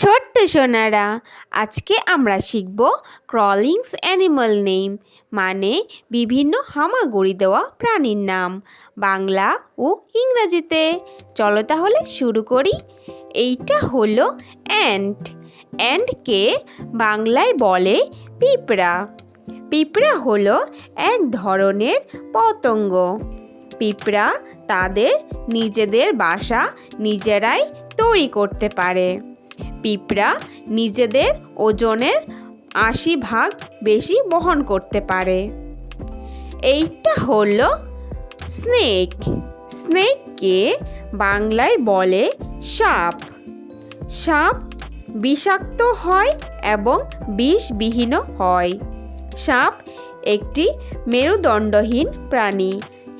ছোট্ট সোনারা, আজকে আমরা শিখব ক্রলিংস অ্যানিমাল নেম, মানে বিভিন্ন হামাগুড়ি দেওয়া প্রাণীর নাম, বাংলা ও ইংরেজিতে। চলো তাহলে শুরু করি। এইটা হলো অ্যান্ট। অ্যান্টকে বাংলায় বলে পিঁপড়া। পিঁপড়া হলো এক ধরনের পতঙ্গ। পিঁপড়া তাদের নিজেদের বাসা নিজেরাই তৈরি করতে পারে। পিঁপড়া নিজেদের ওজনের ৮০% বেশি বহন করতে পারে। এইটা হলো স্নেক। স্নেককে বাংলায় বলে সাপ। সাপ বিষাক্ত হয় এবং বিষবিহীন হয়। সাপ একটি মেরুদণ্ডহীন প্রাণী।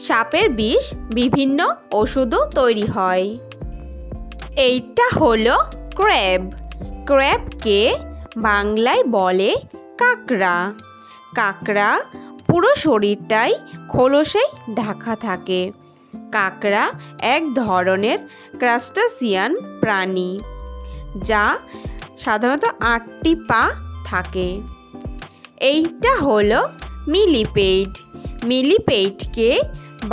সাপের বিষ বিভিন্ন ওষুধও তৈরি হয়। এইটা হলো ক্র্যাব। ক্র্যাবকে বাংলায় বলে কাঁকড়া। কাঁকড়া পুরো শরীরটাই খোলসে ঢাকা থাকে। কাঁকড়া এক ধরনের ক্রাস্টাসিয়ান প্রাণী, যা সাধারণত ৮টি পা থাকে। এইটা হলো মিলিপেড। মিলিপেডকে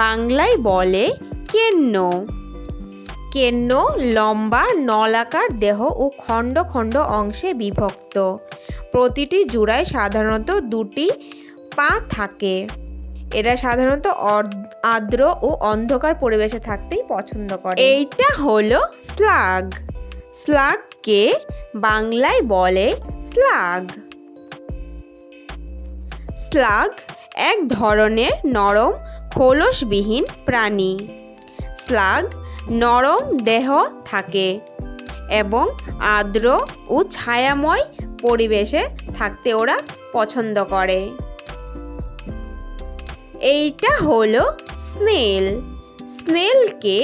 বাংলায় বলে কেন্ন। কেন্ন লম্বা নলাকার দেহ ও খণ্ড খণ্ড অংশে বিভক্ত। প্রতিটি জোড়ায় সাধারণত 2টি পা থাকে। এরা সাধারণত আর্দ্র ও অন্ধকার পরিবেশে থাকতেই পছন্দ করে। এইটা হলো স্লাগ। স্লাগকে বাংলায় বলে স্লাগ। স্লাগ এক ধরনের নরম খোলসবিহীন প্রাণী। স্লাগ নরম দেহ থাকে এবং আর্দ্র ও ছায়াময় পরিবেশে থাকতে ওরা পছন্দ করে। এইটা হলো স্নেল। স্নেলকে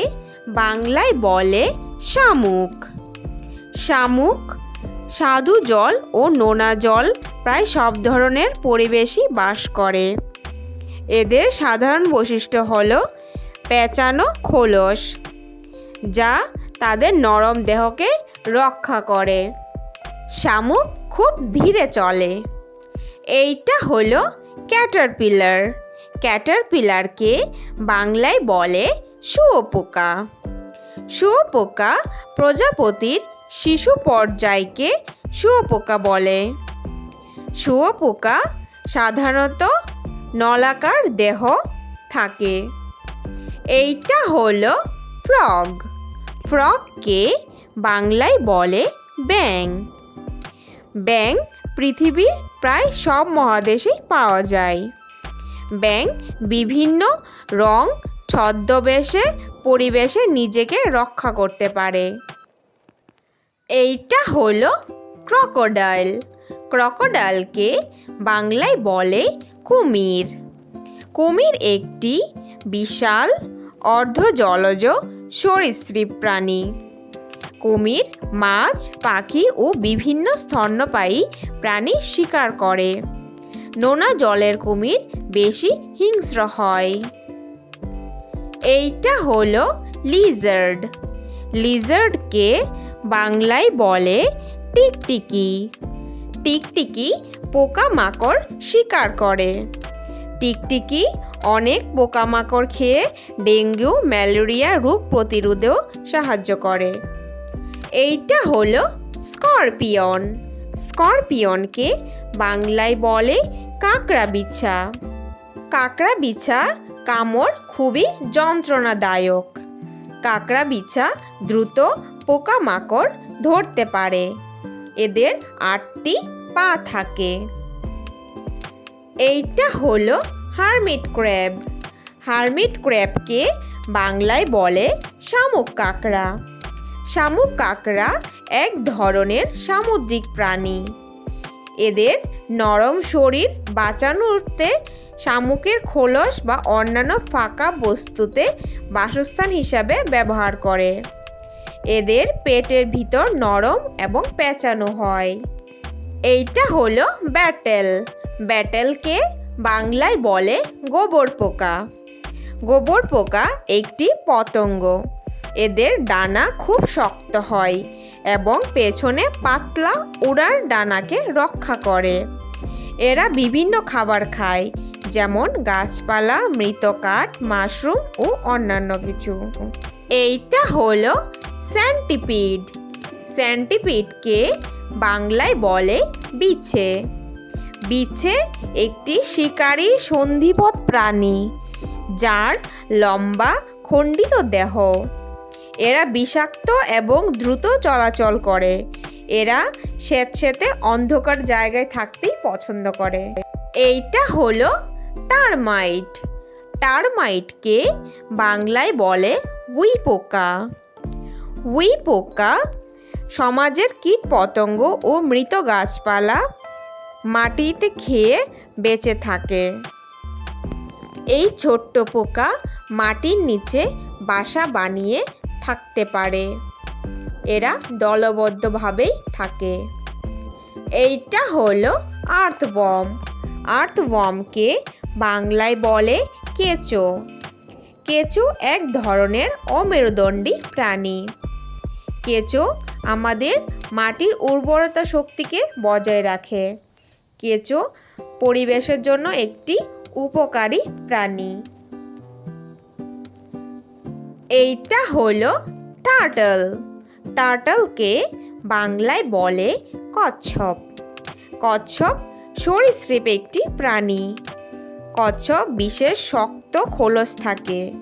বাংলায় বলে শামুক। শামুক স্বাদু জল ও নোনা জল প্রায় সব ধরনের পরিবেশই বাস করে। এদের সাধারণ বৈশিষ্ট্য হলো পেঁচানো খোলস, যা তাদের নরম দেহকে রক্ষা করে। শামুক খুব ধীরে চলে। এইটা হলো ক্যাটারপিলার। ক্যাটারপিলারকে বাংলায় বলে শুঁয়োপোকা। শুঁয়োপোকা প্রজাপতির শিশু পর্যায়কে শুঁয়োপোকা বলে। শুঁয়োপোকা সাধারণত নলাকার দেহ থাকে। এইটা হলো ফ্রগ। ফ্রগকে বাংলায় বলে ব্যাঙ। ব্যাঙ পৃথিবীর প্রায় সব মহাদেশেই পাওয়া যায়। ব্যাঙ বিভিন্ন রং ছদ্মবেশে পরিবেশে নিজেকে রক্ষা করতে পারে। এইটা হলো ক্রকোডাইল। ক্রকোডাইলকে বাংলায় বলে কুমির। কুমির একটি বিশাল অর্ধজলজ সরীসৃপ প্রাণী। কুমির মাছ, পাখি ও বিভিন্ন স্তন্যপায়ী প্রাণী শিকার করে। নোনা জলের কুমির বেশি হিংস্র হয়। এইটা হলো লিজার্ড। লিজার্ডকে বাংলায় বলে টিকটিকি। টিকটিকি পোকামাকড় শিকার করে। টিকটিকি অনেক পোকামাকড় খেয়ে ডেঙ্গু, ম্যালেরিয়া রোগ প্রতিরোধেও সাহায্য করে। এইটা হলো স্করপিয়ন। স্করপিয়নকে বাংলায় বলে কাঁকড়া বিছা। কাঁকড়া বিছা কামড় খুবই যন্ত্রণাদায়ক। কাঁকড়া বিছা দ্রুত পোকামাকড় ধরতে পারে। এদের 8টি পা থাকে। এইটা হলো হারমিট ক্র্যাব। হারমিট ক্র্যাবকে বাংলায় বলে শামুক কাঁকড়া। শামুক কাঁকড়া এক ধরনের সামুদ্রিক প্রাণী। এদের নরম শরীর বাঁচানোতে শামুকের খোলস বা অন্যান্য ফাঁকা বস্তুতে বাসস্থান হিসাবে ব্যবহার করে। এদের পেটের ভিতর নরম এবং পেঁচানো হয়। এইটা হলো ব্যাটেল। ব্যাটেলকে বাংলায় বলে গোবর পোকা। গোবর পোকা একটি পতঙ্গ। এদের ডানা খুব শক্ত হয় এবং পেছনে পাতলা উড়ার ডানাকে রক্ষা করে। এরা বিভিন্ন খাবার খায়, যেমন গাছপালা, মৃত কাঠ, মাশরুম ও অন্যান্য কিছু। এইটা হলো সেন্টিপিড। সেন্টিপিডকে বাংলায় বলে বিছে। বিছে একটি শিকারী সন্ধিপদ প্রাণী, যার লম্বা খণ্ডিত দেহ। এরা বিষাক্ত এবং দ্রুত চলাচল করে। এরা স্যাঁতসেঁতে অন্ধকার জায়গায় থাকতেই পছন্দ করে। এইটা হলো টারমাইট। টারমাইটকে বাংলায় বলে উইপোকা। উইপোকা সমাজের কীট পতঙ্গ ও মৃত গাছপালা মাটিতে খেয়ে বেঁচে থাকে। এই ছোট্ট পোকা মাটির নিচে বাসা বানিয়ে থাকতে পারে। এরা দলবদ্ধভাবেই থাকে। এইটা হলো আর্থওয়ার্ম। আর্থওয়ার্মকে বাংলায় বলে কেঁচো। কেঁচো এক ধরনের অমেরুদণ্ডী প্রাণী। কেঁচো আমাদের মাটির উর্বরতা শক্তিকে বজায় রাখে। কেঁচো পরিবেশের জন্য একটি উপকারী প্রাণী। এইটা হলো টার্টল। টার্টলকে বাংলায় বলে কচ্ছপ। কচ্ছপ সরীসৃপ একটি প্রাণী। কচ্ছপ বিশেষ শক্ত খোলস থাকে।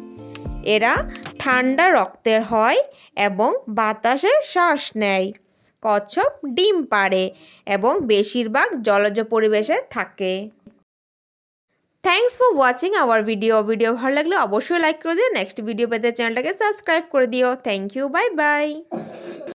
এরা ঠান্ডা রক্তের হয় এবং বাতাসে শ্বাস নেয়। কচ্ছপ ডিম পাড়ে এবং বেশিরভাগ জলজ পরিবেশে থাকে। Thanks for watching hour video ভালো লাগলে অবশ্যই লাইক করে দিও। নেক্সট ভিডিও পেতে চ্যানেলটাকে সাবস্ক্রাইব করে দিও। Thank you, bye by.